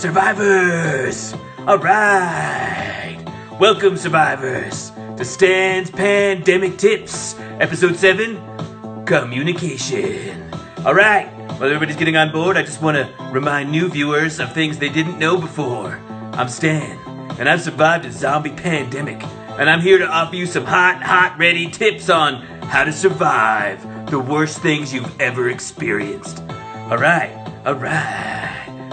Survivors! Alright! Welcome, survivors, to Stan's Pan-Demic Tips, Episode 7, Communication. Alright, while everybody's getting on board, I just want to remind new viewers of things they didn't know before. I'm Stan, and I've survived a zombie pandemic, and I'm here to offer you some hot, ready tips on how to survive the worst things you've ever experienced. Alright.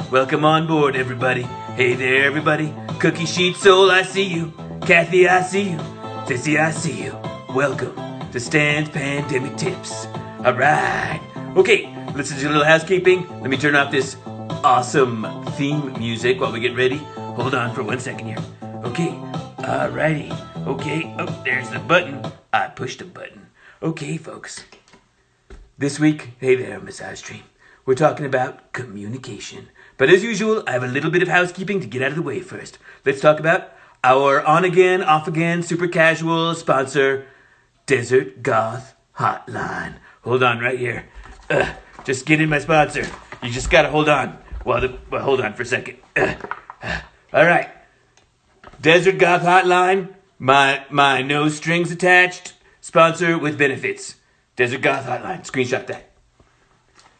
Welcome on board, everybody. Hey there, everybody. Cookie Sheet Soul, I see you. Kathy, I see you. Sissy, I see you. Welcome to Stan's Pan-Demic Tips. Alright. Okay, let's do a little housekeeping. Let me turn off this awesome theme music while we get ready. Hold on for 1 second here. Okay, alrighty. Okay, oh, there's the button. I pushed a button. Okay, folks. This week, hey there, Miss Ice Cream. We're talking about communication. But as usual, I have a little bit of housekeeping to get out of the way first. Let's talk about our on-again, off-again, super casual sponsor, Desert Goth Hotline. Hold on right here. Just getting my sponsor. You just gotta hold on. Hold on for a second. All right. Desert Goth Hotline, my no strings attached sponsor with benefits. Desert Goth Hotline. Screenshot that.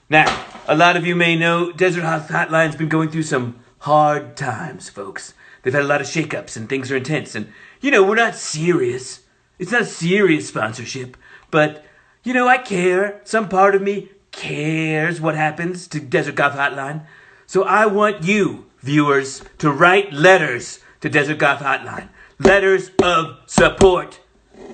Now, a lot of you may know Desert Goth Hotline's been going through some hard times, folks. They've had a lot of shakeups and things are intense. And, we're not serious. It's not a serious sponsorship. But, I care. Some part of me cares what happens to Desert Goth Hotline. So I want you, viewers, to write letters to Desert Goth Hotline. Letters of support.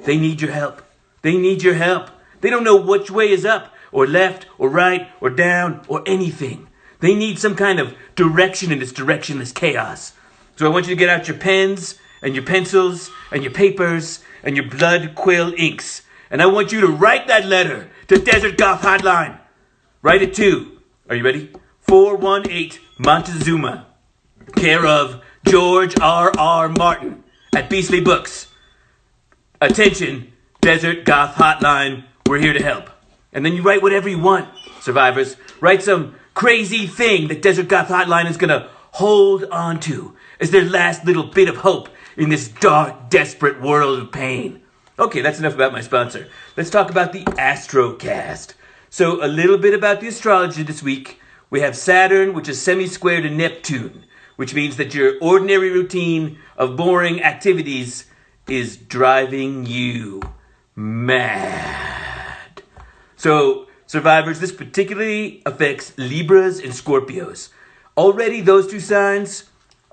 They need your help. They need your help. They don't know which way is up, or left, or right, or down, or anything. They need some kind of direction in this directionless chaos. So I want you to get out your pens, and your pencils, and your papers, and your blood quill inks. And I want you to write that letter to Desert Goth Hotline. Write it to, are you ready? 418 Montezuma, care of George R.R. Martin at Beastly Books. Attention, Desert Goth Hotline, we're here to help. And then you write whatever you want, survivors. Write some crazy thing that Desert Goth Hotline is going to hold on to as their last little bit of hope in this dark, desperate world of pain. Okay, that's enough about my sponsor. Let's talk about the Astrocast. So a little bit about the astrology this week. We have Saturn, which is semi-square to Neptune, which means that your ordinary routine of boring activities is driving you mad. So, survivors, this particularly affects Libras and Scorpios. Already those two signs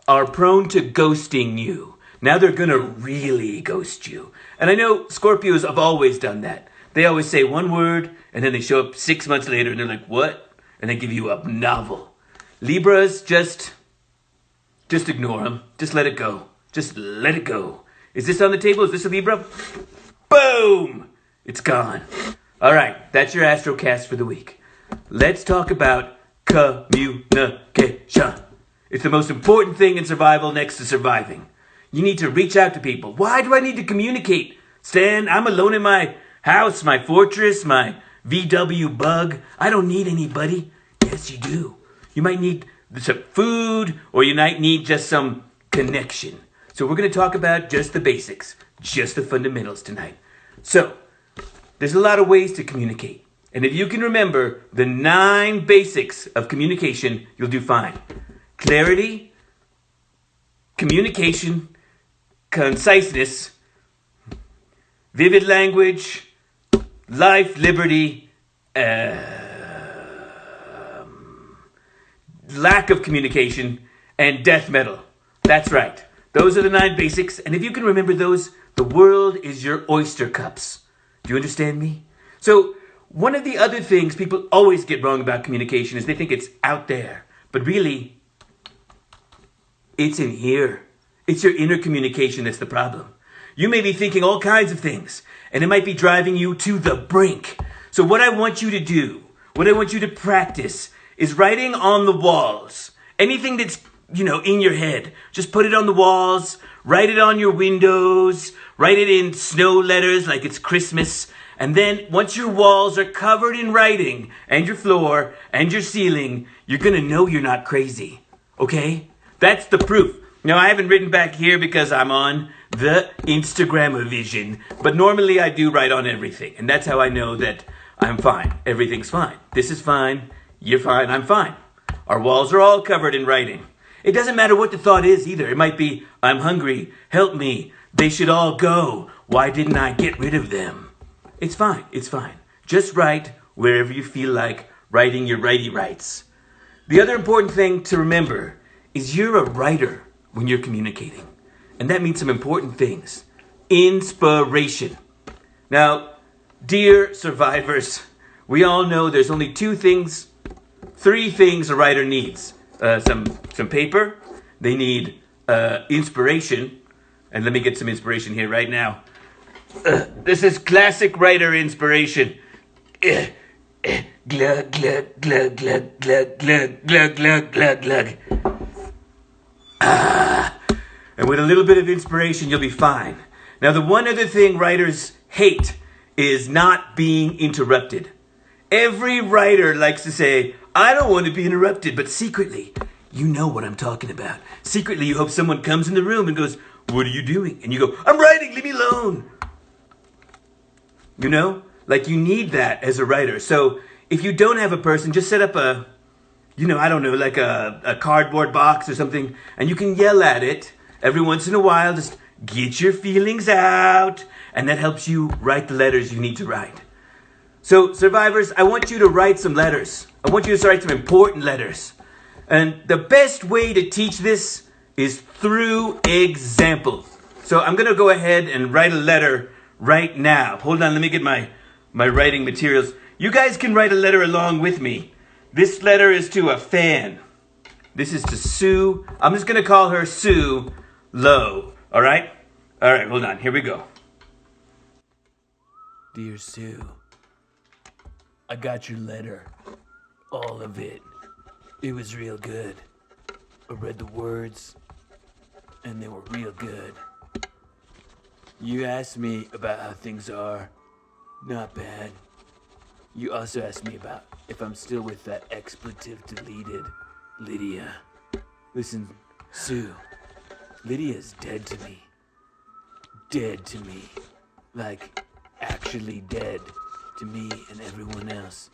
are prone to ghosting you. Now they're going to really ghost you. And I know Scorpios have always done that. They always say one word, and then they show up 6 months later, and they're like, what? And they give you a novel. Libras, just ignore them. Just let it go. Just let it go. Is this on the table? Is this a Libra? Boom! It's gone. All right, that's your Astrocast for the week. Let's talk about communication. It's the most important thing in survival next to surviving. You need to reach out to people. Why do I need to communicate? Stan, I'm alone in my house, my fortress, my VW bug. I don't need anybody. Yes, you do. You might need some food, or you might need just some connection. So we're going to talk about just the basics, just the fundamentals tonight. So, there's a lot of ways to communicate. And if you can remember the 9 basics of communication, you'll do fine. Clarity, communication, conciseness, vivid language, life, liberty, lack of communication, and death metal. That's right. Those are the 9 basics. And if you can remember those, the world is your oyster cups. Do you understand me? So, one of the other things people always get wrong about communication is they think it's out there. But really, it's in here. It's your inner communication that's the problem. You may be thinking all kinds of things, and it might be driving you to the brink. So what I want you to do, what I want you to practice, is writing on the walls. Anything that's, in your head, just put it on the walls, write it on your windows, write it in snow letters like it's Christmas. And then once your walls are covered in writing, and your floor, and your ceiling, you're going to know you're not crazy. Okay? That's the proof. Now, I haven't written back here because I'm on the Instagram-a-vision, but normally I do write on everything, and that's how I know that I'm fine. Everything's fine. This is fine. You're fine. I'm fine. Our walls are all covered in writing. It doesn't matter what the thought is either. It might be, I'm hungry. Help me. They should all go. Why didn't I get rid of them? It's fine. It's fine. Just write wherever you feel like writing your righty rights. The other important thing to remember is you're a writer when you're communicating. And that means some important things. Inspiration. Now, dear survivors, we all know there's only three things a writer needs. Some paper. They need inspiration. And let me get some inspiration here right now. This is classic writer inspiration. Glug, glug, glug, glug, glug, glug, glug, glug, glug, glug. And with a little bit of inspiration, you'll be fine. Now, the one other thing writers hate is not being interrupted. Every writer likes to say, I don't want to be interrupted, but secretly, you know what I'm talking about. Secretly, you hope someone comes in the room and goes, what are you doing? And you go, I'm writing, leave me alone. You know, like you need that as a writer. So if you don't have a person, just set up a cardboard box or something, and you can yell at it every once in a while. Just get your feelings out, and that helps you write the letters you need to write. So, survivors, I want you to write some letters. I want you to write some important letters. And the best way to teach this is through example. So I'm going to go ahead and write a letter right now. Hold on, let me get my writing materials. You guys can write a letter along with me. This letter is to a fan. This is to Sue. I'm just going to call her Sue Lowe. All right? All right, hold on. Here we go. Dear Sue, I got your letter. All of it. It was real good. I read the words, and they were real good. You asked me about how things are. Not bad. You also asked me about if I'm still with that expletive deleted Lydia. Listen, Sue, Lydia's dead to me. Dead to me. Like, actually dead to me and everyone else.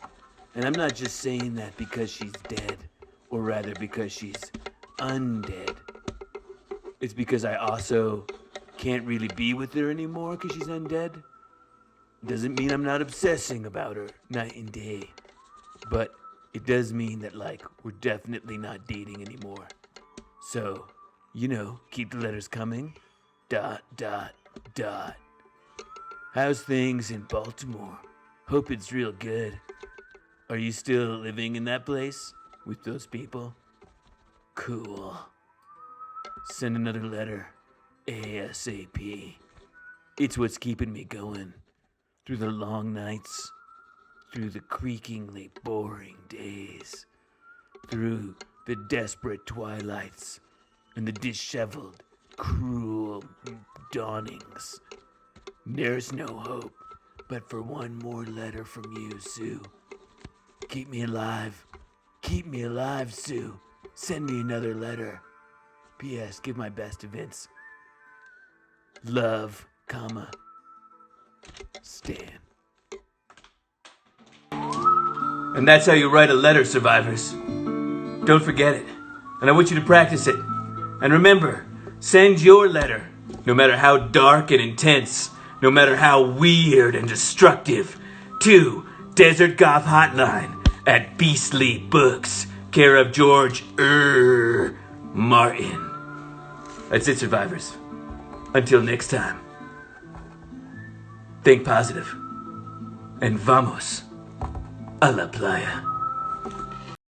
And I'm not just saying that because she's dead, or rather because she's undead. It's because I also can't really be with her anymore because she's undead. Doesn't mean I'm not obsessing about her night and day. But it does mean that, like, we're definitely not dating anymore. So, you know, keep the letters coming. ... How's things in Baltimore? Hope it's real good. Are you still living in that place with those people? Cool. Send another letter. ASAP. It's what's keeping me going. Through the long nights. Through the creakingly boring days. Through the desperate twilights. And the disheveled, cruel dawnings. There's no hope but for one more letter from you, Sue. Keep me alive. Keep me alive, Sue. Send me another letter. P.S. Give my best to Vince. Love, comma, Stan. And that's how you write a letter, survivors. Don't forget it. And I want you to practice it. And remember, send your letter, no matter how dark and intense, no matter how weird and destructive, to Desert Goth Hotline at Beastly Books, care of George Martin. That's it, survivors. Until next time, think positive, and vamos a la playa.